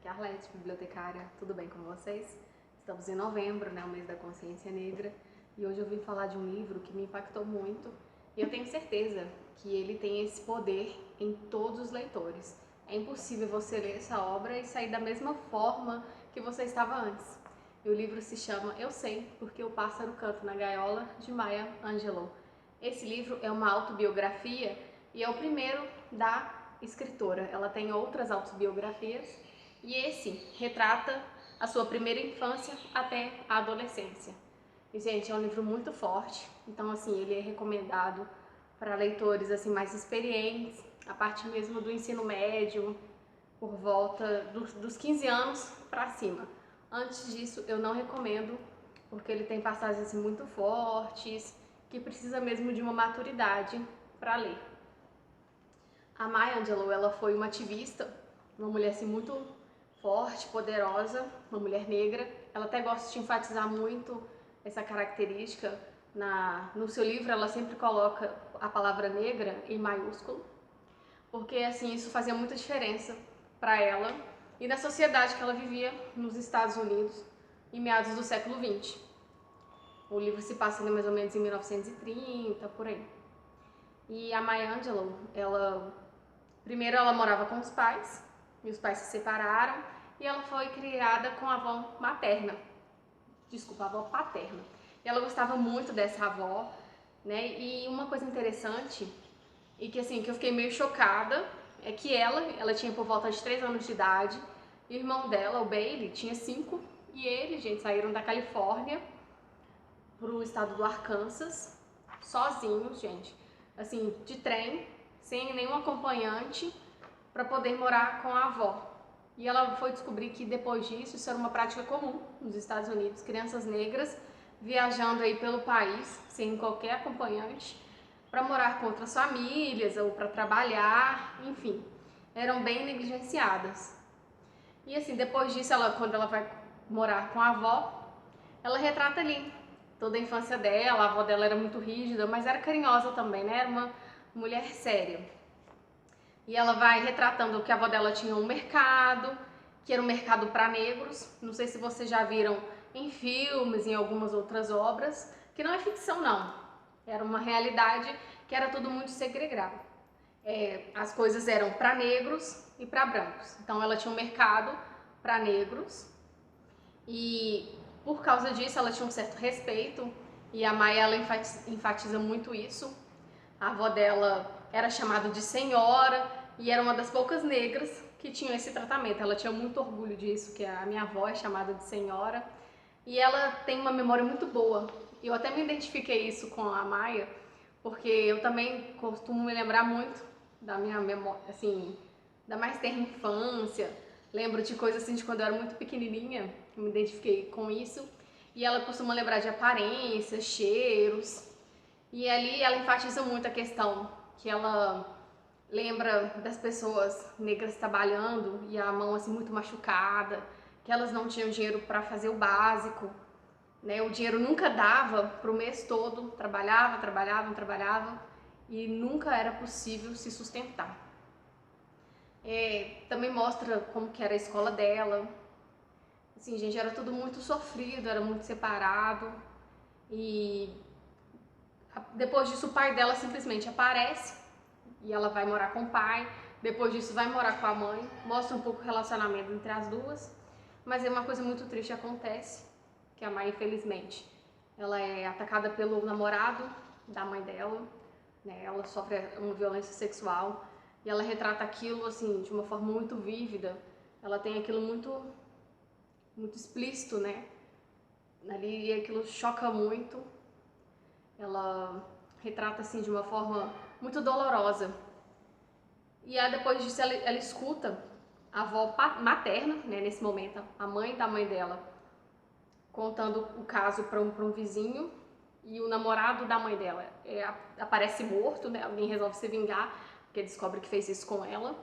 Aqui é a Arlete, bibliotecária, tudo bem com vocês? Estamos em novembro, né, o mês da consciência negra, e hoje eu vim falar de um livro que me impactou muito e eu tenho certeza que ele tem esse poder em todos os leitores. É impossível você ler essa obra e sair da mesma forma que você estava antes. E o livro se chama Eu Sei, Porque o Pássaro Canta na Gaiola, de Maya Angelou. Esse livro é uma autobiografia e é o primeiro da escritora. Ela tem outras autobiografias e esse retrata a sua primeira infância até a adolescência. E, gente, é um livro muito forte, então, assim, ele é recomendado para leitores, assim, mais experientes, a partir mesmo do ensino médio, por volta dos 15 anos para cima. Antes disso, eu não recomendo, porque ele tem passagens, assim, muito fortes, que precisa mesmo de uma maturidade para ler. A Maya Angelou, ela foi uma ativista, uma mulher, assim, muito forte, poderosa, uma mulher negra. Ela até gosta de enfatizar muito essa característica. No seu livro, ela sempre coloca a palavra negra em maiúsculo, porque assim isso fazia muita diferença para ela e na sociedade que ela vivia nos Estados Unidos em meados do século XX. O livro se passa ali mais ou menos em 1930, por aí. E a Maya Angelou, primeiro ela morava com os pais, e os pais se separaram, e ela foi criada com a avó materna, desculpa, a avó paterna. E ela gostava muito dessa avó, né? E uma coisa interessante, e que assim, que eu fiquei meio chocada, é que ela tinha por volta de 3 anos de idade, e o irmão dela, o Bailey, tinha 5, e eles, gente, saíram da Califórnia pro estado do Arkansas, sozinhos, gente, assim, de trem, sem nenhum acompanhante, para poder morar com a avó. E ela foi descobrir que depois disso, isso era uma prática comum nos Estados Unidos, crianças negras viajando aí pelo país, sem qualquer acompanhante, para morar com outras famílias ou para trabalhar, enfim, eram bem negligenciadas. E assim, depois disso, quando ela vai morar com a avó, ela retrata ali toda a infância dela. A avó dela era muito rígida, mas era carinhosa também, né? Era uma mulher séria. E ela vai retratando que a avó dela tinha um mercado, que era um mercado para negros. Não sei se vocês já viram em filmes, em algumas outras obras, que não é ficção não. Era uma realidade que era tudo muito segregado. As coisas eram para negros e para brancos. Então ela tinha um mercado para negros e por causa disso ela tinha um certo respeito, e a Maya ela enfatiza muito isso. A avó dela era chamada de senhora e era uma das poucas negras que tinham esse tratamento. Ela tinha muito orgulho disso, que a minha avó é chamada de senhora. E ela tem uma memória muito boa. Eu até me identifiquei isso com a Maya, porque eu também costumo me lembrar muito da minha memória, assim, da mais terra infância. Lembro de coisas assim de quando eu era muito pequenininha, eu me identifiquei com isso. E ela costuma lembrar de aparências, cheiros. E ali ela enfatiza muito a questão que ela lembra das pessoas negras trabalhando e a mão assim muito machucada, que elas não tinham dinheiro para fazer o básico, né? O dinheiro nunca dava para o mês todo, trabalhavam e nunca era possível se sustentar. Também mostra como que era a escola dela. Assim, gente, era tudo muito sofrido, era muito separado. E depois disso o pai dela simplesmente aparece e ela vai morar com o pai. Depois disso vai morar com a mãe. Mostra um pouco o relacionamento entre as duas. Mas é uma coisa muito triste acontece, que a mãe, infelizmente, ela é atacada pelo namorado da mãe dela, né? Ela sofre uma violência sexual e ela retrata aquilo assim de uma forma muito vívida. Ela tem aquilo muito explícito, né? Ali aquilo choca muito. Ela retrata assim de uma forma muito dolorosa. E aí, depois disso ela escuta a avó materna, né, nesse momento, a mãe da mãe dela, contando o caso para um vizinho, e o namorado da mãe dela aparece morto, né? Alguém resolve se vingar, porque descobre que fez isso com ela.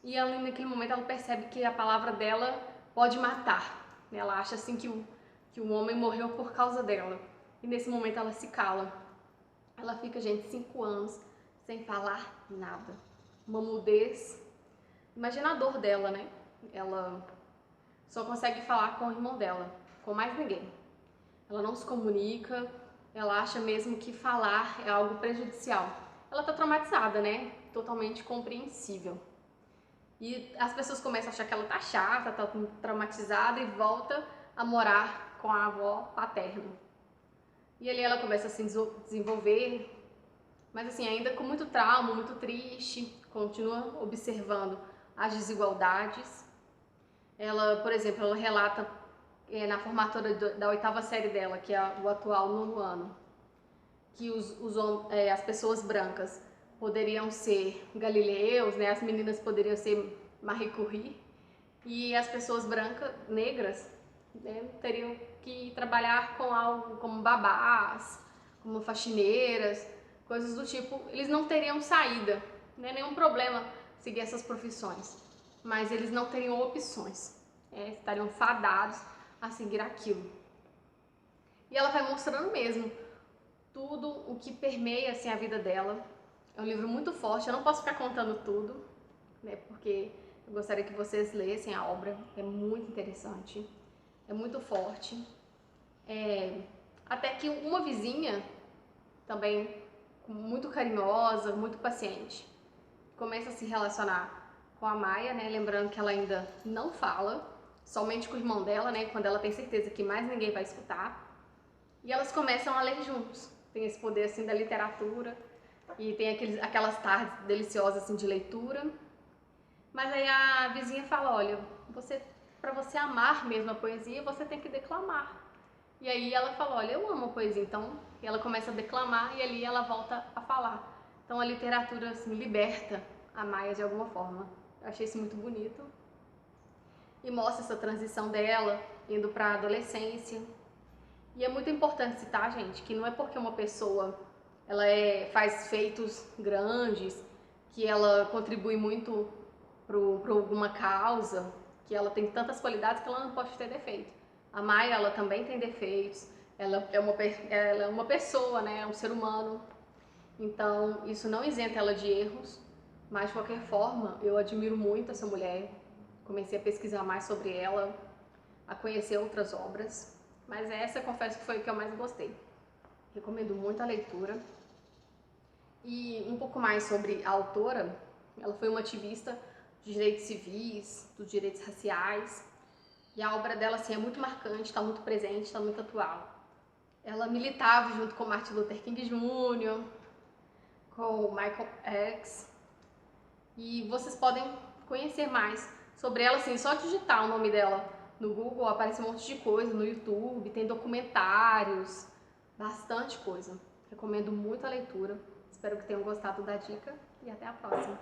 E ela, naquele momento ela percebe que a palavra dela pode matar. Ela acha assim que o homem morreu por causa dela. E nesse momento ela se cala. Ela fica, gente, 5 anos sem falar nada. Uma mudez. Imagina a dor dela, né? Ela só consegue falar com o irmão dela, com mais ninguém. Ela não se comunica, ela acha mesmo que falar é algo prejudicial. Ela tá traumatizada, né? Totalmente compreensível. E as pessoas começam a achar que ela tá chata, tá traumatizada e volta a morar com a avó paterna. E ali ela começa a se desenvolver, mas assim, ainda com muito trauma, muito triste, continua observando as desigualdades. Ela, por exemplo, ela relata na formatura da 8ª série dela, que é o atual 9º ano, que as pessoas brancas poderiam ser Galileus, né? As meninas poderiam ser Marie Curie, e as pessoas brancas, negras, né, teriam que trabalhar com algo como babás, como faxineiras, coisas do tipo. Eles não teriam saída, não é nenhum problema seguir essas profissões, mas eles não teriam opções, estariam fadados a seguir aquilo. E ela vai mostrando mesmo tudo o que permeia assim, a vida dela. É um livro muito forte, eu não posso ficar contando tudo, né, porque eu gostaria que vocês lessem a obra, é muito interessante, é muito forte. Até que uma vizinha, também muito carinhosa, muito paciente, começa a se relacionar com a Maia, né, lembrando que ela ainda não fala, somente com o irmão dela, né, quando ela tem certeza que mais ninguém vai escutar. E elas começam a ler juntos, tem esse poder assim da literatura, e tem aquelas tardes deliciosas assim, de leitura. Mas aí a vizinha fala, olha, para você amar mesmo a poesia, você tem que declamar. E aí ela fala, olha, eu amo a poesia, então, e ela começa a declamar e ali ela volta a falar. Então a literatura assim, liberta a Maia de alguma forma. Eu achei isso muito bonito. E mostra essa transição dela, indo para a adolescência. E é muito importante citar, gente, que não é porque uma pessoa faz feitos grandes, que ela contribui muito para alguma causa, que ela tem tantas qualidades que ela não pode ter defeito. A Maia, ela também tem defeitos, ela é uma pessoa, né, é um ser humano, então isso não isenta ela de erros, mas de qualquer forma eu admiro muito essa mulher, comecei a pesquisar mais sobre ela, a conhecer outras obras, mas essa confesso que foi o que eu mais gostei. Recomendo muito a leitura. E um pouco mais sobre a autora, ela foi uma ativista dos direitos civis, dos direitos raciais, e a obra dela assim, é muito marcante, está muito presente, está muito atual. Ela militava junto com Martin Luther King Jr., com Michael X, e vocês podem conhecer mais sobre ela, assim, só digitar o nome dela no Google, aparece um monte de coisa, no YouTube, tem documentários, bastante coisa. Recomendo muito a leitura, espero que tenham gostado da dica e até a próxima.